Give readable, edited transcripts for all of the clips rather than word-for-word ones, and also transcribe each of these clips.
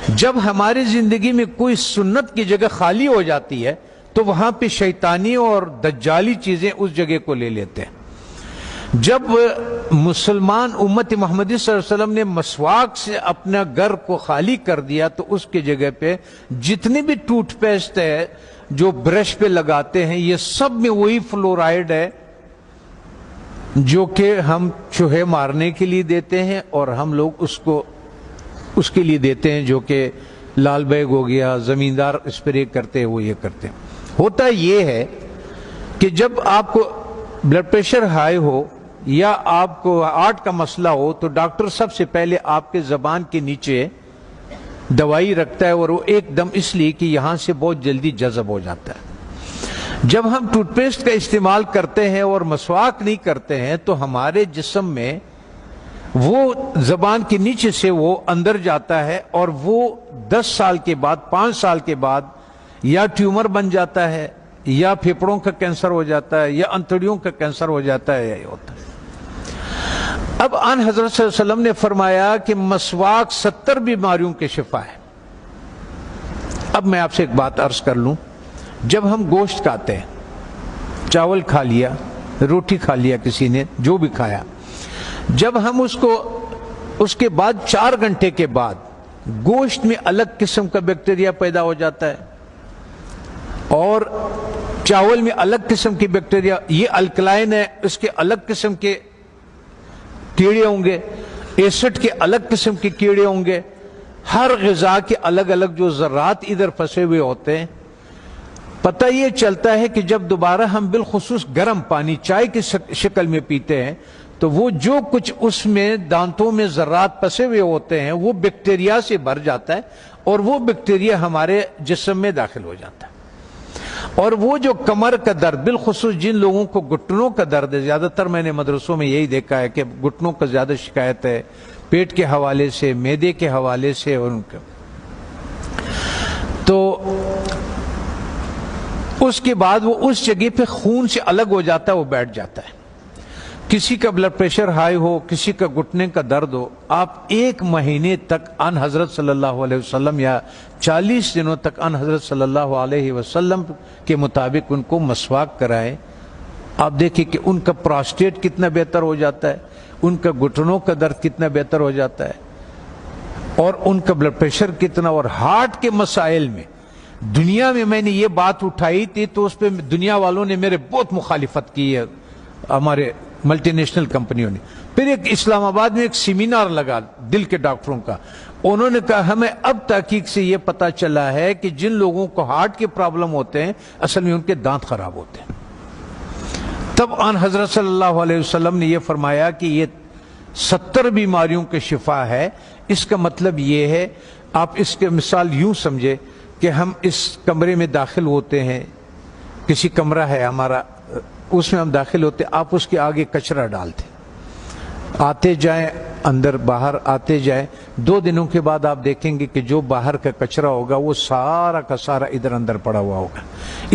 جب ہماری زندگی میں کوئی سنت کی جگہ خالی ہو جاتی ہے تو وہاں پہ شیطانی اور دجالی چیزیں اس جگہ کو لے لیتے ہیں۔ جب مسلمان امت محمدی صلی اللہ علیہ وسلم نے مسواک سے اپنا گھر کو خالی کر دیا تو اس کی جگہ پہ جتنے بھی ٹوتھ پیسٹ ہے جو برش پہ لگاتے ہیں یہ سب میں وہی فلورائڈ ہے جو کہ ہم چوہے مارنے کے لیے دیتے ہیں، اور ہم لوگ اس کے لیے دیتے ہیں جو کہ لال بیگ ہو گیا، زمیندار اسپرے کرتے ہیں وہ یہ کرتے ہیں۔ ہوتا یہ ہے کہ جب آپ کو بلڈ پریشر ہائی ہو یا آپ کو ہارٹ کا مسئلہ ہو تو ڈاکٹر سب سے پہلے آپ کے زبان کے نیچے دوائی رکھتا ہے، اور وہ ایک دم اس لیے کہ یہاں سے بہت جلدی جذب ہو جاتا ہے۔ جب ہم ٹوتھ پیسٹ کا استعمال کرتے ہیں اور مسواک نہیں کرتے ہیں تو ہمارے جسم میں وہ زبان کے نیچے سے وہ اندر جاتا ہے، اور وہ 10 سال کے بعد 5 سال کے بعد یا ٹیومر بن جاتا ہے یا پھیپھڑوں کا کینسر ہو جاتا ہے یا انتڑیوں کا کینسر ہو جاتا ہے، یہ ہوتا ہے۔ اب آن حضرت صلی اللہ علیہ وسلم نے فرمایا کہ مسواک 70 بیماریوں کے شفا ہے۔ اب میں آپ سے ایک بات عرض کر لوں، جب ہم گوشت کھاتے ہیں، چاول کھا لیا، روٹی کھا لیا، کسی نے جو بھی کھایا، جب ہم اس کے بعد 4 گھنٹے کے بعد گوشت میں الگ قسم کا بیکٹیریا پیدا ہو جاتا ہے اور چاول میں الگ قسم کی بیکٹیریا، یہ الکلائن ہے، اس کے الگ قسم کے کیڑے ہوں گے، ایسڈ کے الگ قسم کے کیڑے ہوں گے، ہر غذا کے الگ الگ جو ذرات ادھر پھنسے ہوئے ہوتے ہیں۔ پتہ یہ چلتا ہے کہ جب دوبارہ ہم بالخصوص گرم پانی چائے کی شکل میں پیتے ہیں تو وہ جو کچھ اس میں دانتوں میں ذرات پھنسے ہوئے ہوتے ہیں وہ بیکٹیریا سے بھر جاتا ہے، اور وہ بیکٹیریا ہمارے جسم میں داخل ہو جاتا ہے۔ اور وہ جو کمر کا درد، بالخصوص جن لوگوں کو گھٹنوں کا درد ہے، زیادہ تر میں نے مدرسوں میں یہی دیکھا ہے کہ گھٹنوں کا زیادہ شکایت ہے، پیٹ کے حوالے سے، معدے کے حوالے سے، اور ان کا تو اس کے بعد وہ اس جگہ پہ خون سے الگ ہو جاتا ہے، وہ بیٹھ جاتا ہے۔ کسی کا بلڈ پریشر ہائی ہو، کسی کا گھٹنے کا درد ہو، آپ 1 مہینے تک ان حضرت صلی اللہ علیہ وسلم یا 40 دنوں تک ان حضرت صلی اللہ علیہ وسلم کے مطابق ان کو مسواک کرائیں۔ آپ دیکھیں کہ ان کا پراسٹیٹ کتنا بہتر ہو جاتا ہے، ان کا گھٹنوں کا درد کتنا بہتر ہو جاتا ہے، اور ان کا بلڈ پریشر کتنا، اور ہارٹ کے مسائل میں دنیا میں نے یہ بات اٹھائی تھی تو اس پہ دنیا والوں نے میرے بہت مخالفت کی ہے، ہمارے ملٹی نیشنل کمپنیوں نے۔ پھر ایک اسلام آباد میں ایک سیمینار لگا دل کے ڈاکٹروں کا، انہوں نے کہا ہمیں اب تحقیق سے یہ پتا چلا ہے کہ جن لوگوں کو ہارٹ کے پرابلم ہوتے ہیں اصل میں ان کے دانت خراب ہوتے ہیں۔ تب آن حضرت صلی اللہ علیہ وسلم نے یہ فرمایا کہ یہ 70 بیماریوں کے شفا ہے۔ اس کا مطلب یہ ہے، آپ اس کے مثال یوں سمجھے کہ ہم اس کمرے میں داخل ہوتے ہیں، کسی کمرہ ہے ہمارا، اس میں ہم داخل ہوتے، آپ اس کے آگے کچرا ڈالتے، آتے جائیں اندر باہر آتے جائیں، 2 دنوں کے بعد آپ دیکھیں گے کہ جو باہر کا کچرا ہوگا وہ سارا کا سارا ادھر اندر پڑا ہوا ہوگا۔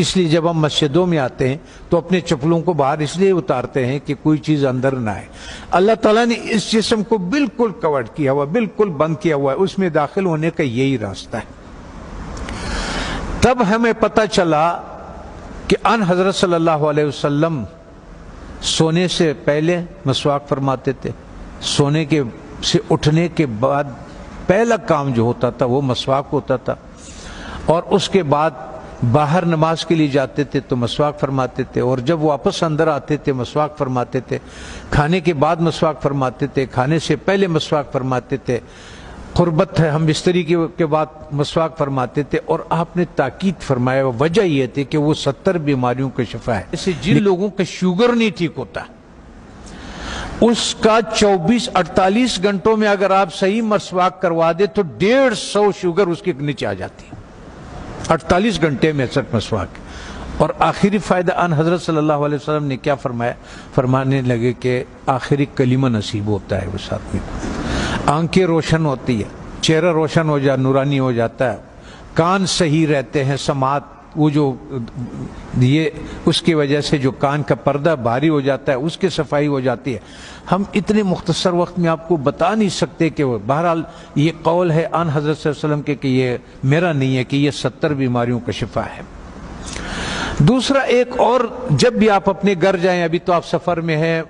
اس لیے جب ہم مسجدوں میں آتے ہیں تو اپنے چپلوں کو باہر اس لیے اتارتے ہیں کہ کوئی چیز اندر نہ آئے۔ اللہ تعالیٰ نے اس جسم کو بالکل کور کیا ہوا، بالکل بند کیا ہوا ہے، اس میں داخل ہونے کا یہی راستہ ہے۔ تب ہمیں پتہ چلا کہ ان حضرت صلی اللہ علیہ وسلم سونے سے پہلے مسواک فرماتے تھے، سونے کے سے اٹھنے کے بعد پہلا کام جو ہوتا تھا وہ مسواک ہوتا تھا، اور اس کے بعد باہر نماز کے لیے جاتے تھے تو مسواک فرماتے تھے، اور جب واپس اندر آتے تھے مسواک فرماتے تھے، کھانے کے بعد مسواک فرماتے تھے، کھانے سے پہلے مسواک فرماتے تھے، قربت ہے ہم بستری کے بعد مسواک فرماتے تھے۔ اور آپ نے تاکید فرمایا، وجہ یہ تھی کہ وہ 70 بیماریوں کا شفا ہے۔ اسے جن لوگوں کا شوگر نہیں ٹھیک ہوتا اس کا 24-48 گھنٹوں میں اگر آپ صحیح مسواک کروا دے تو 150 شوگر اس کے نیچے آ جاتی ہے، 48 گھنٹے میں صرف مسواک۔ اور آخری فائدہ ان حضرت صلی اللہ علیہ وسلم نے کیا فرمایا؟ فرمانے لگے کہ آخری کلمہ نصیب ہوتا ہے اس آدمی کو، آنکھیں روشن ہوتی ہے، چہرہ روشن ہو جاتا، نورانی ہو جاتا ہے، کان صحیح رہتے ہیں، سماعت وہ جو یہ اس کی وجہ سے جو کان کا پردہ بھاری ہو جاتا ہے اس کی صفائی ہو جاتی ہے. ہم اتنے مختصر وقت میں آپ کو بتا نہیں سکتے کہ وہ بہرحال یہ قول ہے آن حضرت صلی اللہ علیہ وسلم کے کہ یہ میرا نہیں ہے کہ یہ 70 بیماریوں کا شفا ہے. دوسرا ایک اور، جب بھی آپ اپنے گھر جائیں، ابھی تو آپ سفر میں ہیں،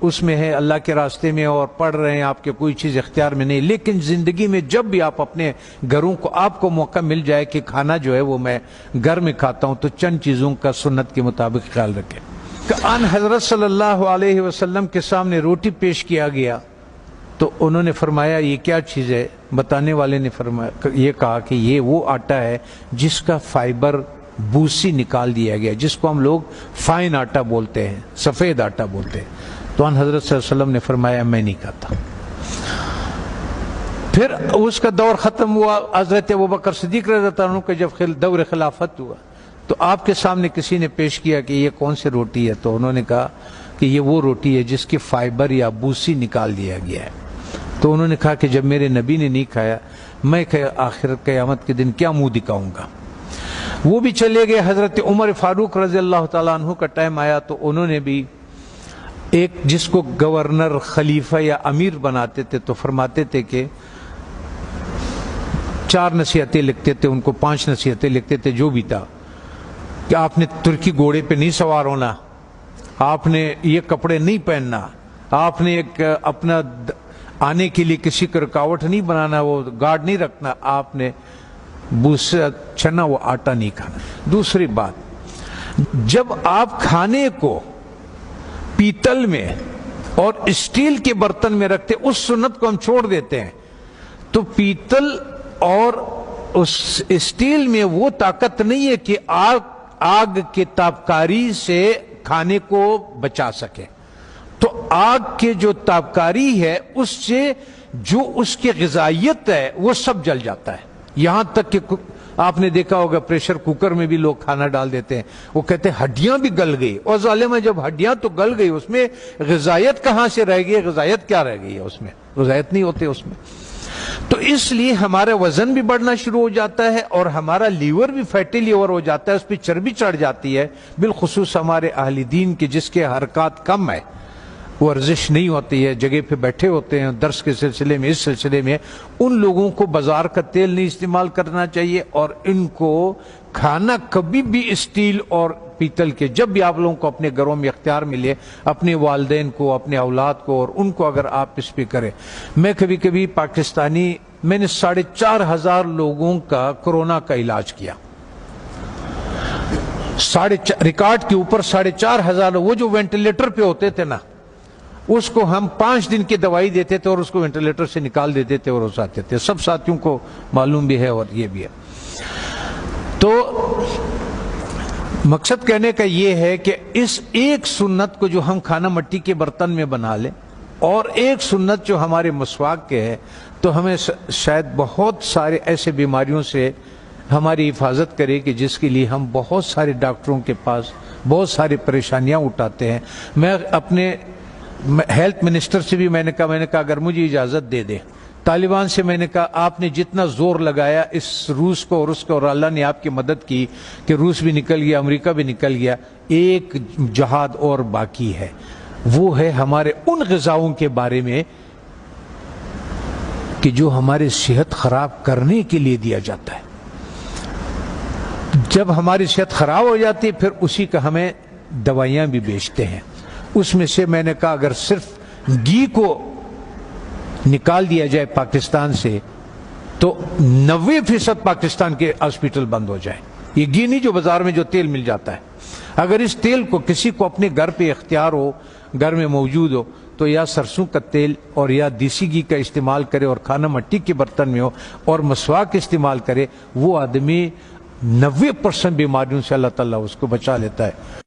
اس میں ہے اللہ کے راستے میں اور پڑھ رہے ہیں، آپ کے کوئی چیز اختیار میں نہیں، لیکن زندگی میں جب بھی آپ اپنے گھروں کو آپ کو موقع مل جائے کہ کھانا جو ہے وہ میں گھر میں کھاتا ہوں، تو چند چیزوں کا سنت کے مطابق خیال رکھیں. کہ ان حضرت صلی اللہ علیہ وسلم کے سامنے روٹی پیش کیا گیا تو انہوں نے فرمایا یہ کیا چیز ہے؟ بتانے والے نے فرمایا، یہ کہا کہ یہ وہ آٹا ہے جس کا فائبر بوسی نکال دیا گیا، جس کو ہم لوگ فائن آٹا بولتے ہیں، سفید آٹا بولتے ہیں. تو ان حضرت صلی اللہ علیہ وسلم نے فرمایا میں نہیں کھاتا. پھر اس کا دور ختم ہوا. حضرت ابوبکر صدیق رضی اللہ عنہ کا جب دور خلافت ہوا تو آپ کے سامنے کسی نے پیش کیا کہ یہ کون سی روٹی ہے؟ تو انہوں نے کہا کہ یہ وہ روٹی ہے جس کی فائبر یا بوسی نکال دیا گیا ہے. تو انہوں نے کہا کہ جب میرے نبی نے نہیں کھایا، میں آخر قیامت کے دن کیا منہ دکھاؤں گا؟ وہ بھی چلے گئے. حضرت عمر فاروق رضی اللہ تعالیٰ عنہ کا ٹائم آیا تو انہوں نے بھی ایک جس کو گورنر، خلیفہ یا امیر بناتے تھے تو فرماتے تھے کہ 4 نصیحتیں لکھتے تھے، ان کو 5 نصیحتیں لکھتے تھے جو بھی تھا، کہ آپ نے ترکی گھوڑے پہ نہیں سوار ہونا، آپ نے یہ کپڑے نہیں پہننا، آپ نے ایک اپنا آنے کے لیے کسی کو رکاوٹ نہیں بنانا، وہ گارڈ نہیں رکھنا، آپ نے بوسا چنا وہ آٹا نہیں کھانا. دوسری بات، جب آپ کھانے کو پیتل میں اور اسٹیل کے برتن میں رکھتے، اس سنت کو ہم چھوڑ دیتے ہیں. تو پیتل اور اس اسٹیل میں وہ طاقت نہیں ہے کہ آگ کے تابکاری سے کھانے کو بچا سکے. تو آگ کے جو تابکاری ہے اس سے جو اس کی غذائیت ہے وہ سب جل جاتا ہے. یہاں تک کہ آپ نے دیکھا ہوگا پریشر کوکر میں بھی لوگ کھانا ڈال دیتے ہیں، وہ کہتے ہیں ہڈیاں بھی گل گئی. اور ظالم ہے، جب ہڈیاں تو گل گئی اس میں غذائیت کہاں سے رہ گئی؟ غذائیت کیا رہ گئی ہے اس میں؟ غذائیت نہیں ہوتے اس میں. تو اس لیے ہمارا وزن بھی بڑھنا شروع ہو جاتا ہے اور ہمارا لیور بھی فیٹی لیور ہو جاتا ہے، اس پہ چربی چڑھ جاتی ہے. بالخصوص ہمارے اہل دین کے جس کے حرکات کم ہے، ورزش نہیں ہوتی ہے، جگہ پہ بیٹھے ہوتے ہیں درس کے سلسلے میں، اس سلسلے میں، ان لوگوں کو بازار کا تیل نہیں استعمال کرنا چاہیے. اور ان کو کھانا کبھی بھی اسٹیل اور پیتل کے، جب بھی آپ لوگوں کو اپنے گھروں میں اختیار ملے، اپنے والدین کو، اپنے اولاد کو اور ان کو اگر آپ اس پہ کریں. میں کبھی کبھی پاکستانی، میں نے 4,500 لوگوں کا کورونا کا علاج کیا، ریکارڈ کے اوپر 4,500. وہ جو وینٹیلیٹر پہ ہوتے تھے نا، اس کو ہم 5 دن کی دوائی دیتے تھے اور اس کو وینٹیلیٹر سے نکال دیتے تھے اور اس آتے تھے. سب ساتھیوں کو معلوم بھی ہے اور یہ بھی ہے. تو مقصد کہنے کا یہ ہے کہ اس ایک سنت کو جو ہم کھانا مٹی کے برتن میں بنا لیں، اور ایک سنت جو ہمارے مسواک کے ہے، تو ہمیں شاید بہت سارے ایسے بیماریوں سے ہماری حفاظت کرے کہ جس کے لیے ہم بہت سارے ڈاکٹروں کے پاس بہت ساری پریشانیاں اٹھاتے ہیں. میں اپنے ہیلتھ منسٹر سے بھی میں نے کہا اگر مجھے اجازت دے دے، طالبان سے میں نے کہا آپ نے جتنا زور لگایا اس روس کو اور اس کو، اور اللہ نے آپ کی مدد کی کہ روس بھی نکل گیا، امریکہ بھی نکل گیا، ایک جہاد اور باقی ہے. وہ ہے ہمارے ان غذاؤں کے بارے میں کہ جو ہماری صحت خراب کرنے کے لیے دیا جاتا ہے. جب ہماری صحت خراب ہو جاتی ہے پھر اسی کا ہمیں دوائیاں بھی بیچتے ہیں. اس میں سے میں نے کہا اگر صرف گھی کو نکال دیا جائے پاکستان سے تو 90% پاکستان کے ہاسپٹل بند ہو جائیں. یہ گھی نہیں جو بازار میں جو تیل مل جاتا ہے. اگر اس تیل کو کسی کو اپنے گھر پہ اختیار ہو، گھر میں موجود ہو، تو یا سرسوں کا تیل اور یا دیسی گھی کا استعمال کرے اور کھانا مٹی کے برتن میں ہو اور مسواک استعمال کرے. وہ آدمی 90% بیماریوں سے اللہ تعالیٰ اس کو بچا لیتا ہے.